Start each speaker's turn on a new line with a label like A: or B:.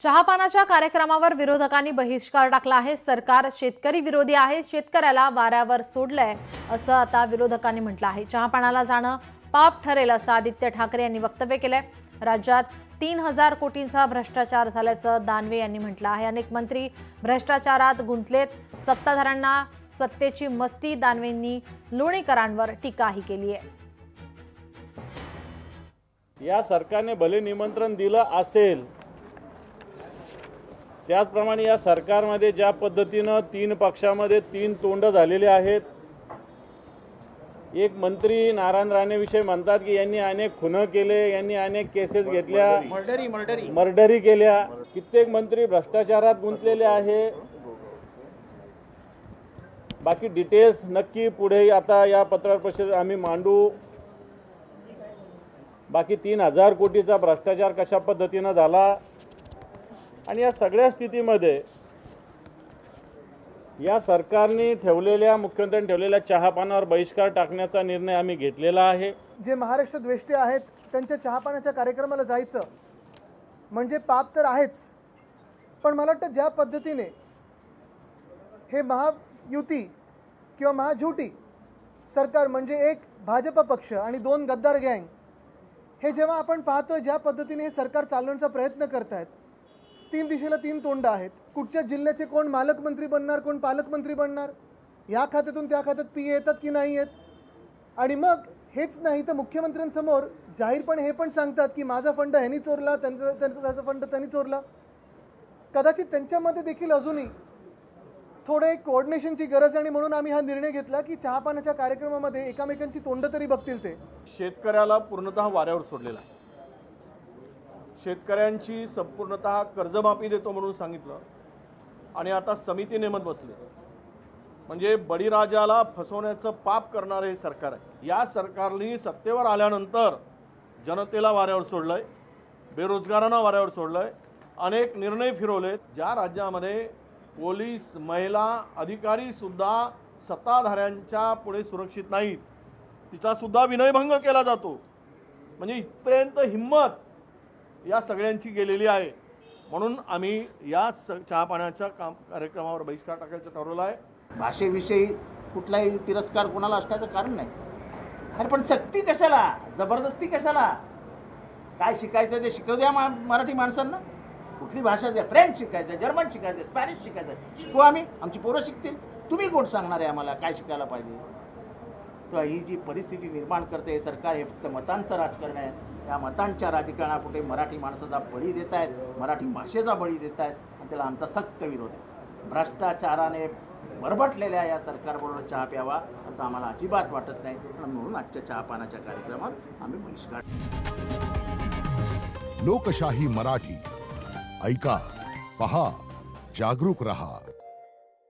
A: चहापानाच्या कार्यक्रमावर विरोधकांनी बहिष्कार टाकला आहे। सरकार शेतकरी विरोधी आहे, शेतकऱ्याला वाऱ्यावर सोडलंय असं आता विरोधकांनी म्हटलं आहे। चहापानाला जाणं पाप ठरेल असं आदित्य ठाकरे यांनी वक्तव्य केलंय। राज्यात 3000 कोटींचा भ्रष्टाचार झाल्याचं दानवे यांनी म्हटलं आहे। अनेक मंत्री भ्रष्टाचारात गुंतलेत, सत्ताधाऱ्यांना सत्तेची मस्ती। दानवेंनी लोणीकरांवर टीकाही केली आहे।
B: या सरकारने भले निमंत्रण दिलं असेल, त्याचप्रमाणे या सरकारमध्ये ज्या पद्धतीनं 3 पक्षामध्ये 3 तोंड झालेले आहेत। एक मंत्री नारायण राणेविषयी म्हणतात की यांनी अनेक खुनं केले, यांनी अनेक केसेस घेतल्या, मर्डरी केल्या। कित्येक मंत्री भ्रष्टाचारात गुंतलेले आहे। बाकी डिटेल्स नक्की पुढे आता या पत्रकार परिषदेत आम्ही मांडू। बाकी 3000 कोटीचा भ्रष्टाचार कशा पद्धतीनं झाला आणि या सगळ्या स्थितीमध्ये या सरकारने ठेवलेल्या मुख्यमंत्र्यांनी ठेवलेल्या चहापानावर बहिष्कार टाकण्याचा निर्णय आम्ही घेतलेला आहे।
C: जे महाराष्ट्र द्वेष्टे आहेत त्यांच्या चहापानाच्या कार्यक्रमाला जायचं म्हणजे पाप तर आहेच, पण मला वाटतं ज्या पद्धतीने हे महायुती किंवा महाझुटी सरकार म्हणजे एक भाजप पक्ष आणि 2 गद्दार गँग हे जेव्हा आपण पाहतोय ज्या पद्धतीने हे सरकार चालवण्याचा प्रयत्न करतायत, 3 दिशेला 3 तोंड आहेत। कुठच्या जिल्ह्याचे कोण मालकमंत्री बनणार, कोण पालकमंत्री बनणार, या खात्यातून त्या खात्यात पी येतात की नाही येत। आणि मग हेच नाही तर मुख्यमंत्र्यांसमोर जाहीरपणे हे पण सांगतात की माझा फंड ह्यांनी चोरला, त्यांचा फंड त्यांनी चोरला। कदाचित त्यांच्यामध्ये देखील अजूनही थोडे कोऑर्डिनेशनची गरज आहे आणि म्हणून आम्ही हा निर्णय घेतला की चहापानाच्या कार्यक्रमामध्ये एकामेकांची तोंड तरी बघतील। ते
D: शेतकऱ्याला पूर्णतः वाऱ्यावर सोडलेला आहे। शेतकऱ्यांची संपूर्णतः कर्जमाफी देतो म्हणून सांगितलं आणि आता समिती नेमत बसले, म्हणजे बळीराजाला फसवण्याचं पाप करणारे हे सरकार आहे। या सरकारने सत्तेवर आल्यानंतर जनतेला वाऱ्यावर सोडलंय, बेरोजगारांना वाऱ्यावर सोडलंय, अनेक निर्णय फिरवलेत। ज्या राज्यामध्ये पोलीस, महिला अधिकारी सुद्धा सत्ताधाऱ्यांच्या पुढे सुरक्षित नाहीत, तिचा सुद्धा विनयभंग केला जातो। म्हणजे इथपर्यंत हिंमत या सगळ्यांची गेलेली आहे। म्हणून आम्ही या चहापानाच्या कार्यक्रमावर बहिष्कार टाकायचं ठरवलं आहे।
E: भाषेविषयी कुठलाही तिरस्कार कोणाला असण्याचं कारण नाही। अरे पण सक्ती कशाला, जबरदस्ती कशाला? काय शिकायचं ते शिकवू द्या मराठी माणसांना। कुठली भाषा द्या, फ्रेंच शिकायचं, जर्मन शिकायचं, स्पॅनिश शिकायचं, शिकू आम्ही, आमची पोरं शिकतील। तुम्ही कोण सांगणार आहे आम्हाला काय शिकायला पाहिजे? तर ही जी परिस्थिती निर्माण करते सरकार, हे फक्त मतांचं राजकारण आहे। या मतांच्या राजकारणापुढे मराठी माणसाचा बळी देत आहेत, मराठी भाषेचा बळी देत आहेत आणि त्याला आमचा सक्त विरोध आहे। भ्रष्टाचाराने बरबटलेल्या या सरकारबरोबर चहा प्यावा असं आम्हाला अजिबात वाटत नाही। म्हणून आजच्या चहापानाच्या कार्यक्रमात आम्ही बहिष्कार।
F: लोकशाही मराठी ऐका, पहा, जागरूक रहा।